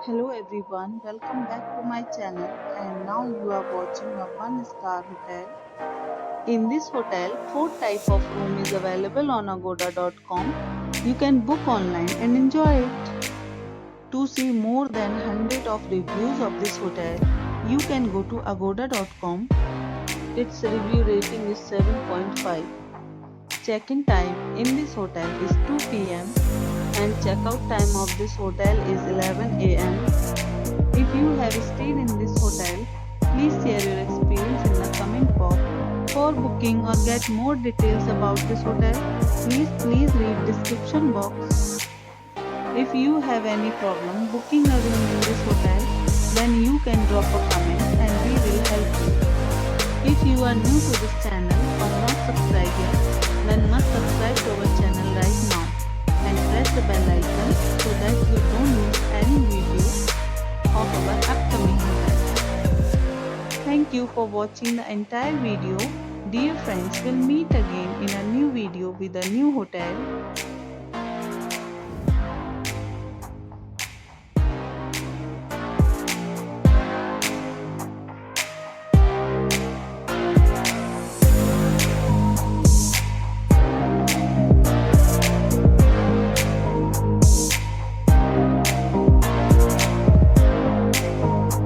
Hello everyone, welcome back to my channel and now you are watching a 1-star hotel. In this hotel, 4 type of room is available on agoda.com. You can book online and enjoy it. To see more than 100 of reviews of this hotel, you can go to agoda.com. Its review rating is 7.5. Check-in time in this hotel is 2 p.m. and check-out time of this hotel is 11 a.m. If you have stayed in this hotel, please share your experience in the comment box. For booking or get more details about this hotel, please read description box. If you have any problem booking a room in this hotel, then you can drop a comment and we will help you. If you are new to this channel or not subscribed yet, then must subscribe to our channel right now and press the bell icon so that you don't miss any video of our upcoming hotel. Thank you for watching the entire video. Dear friends, we'll meet again in a new video with a new hotel.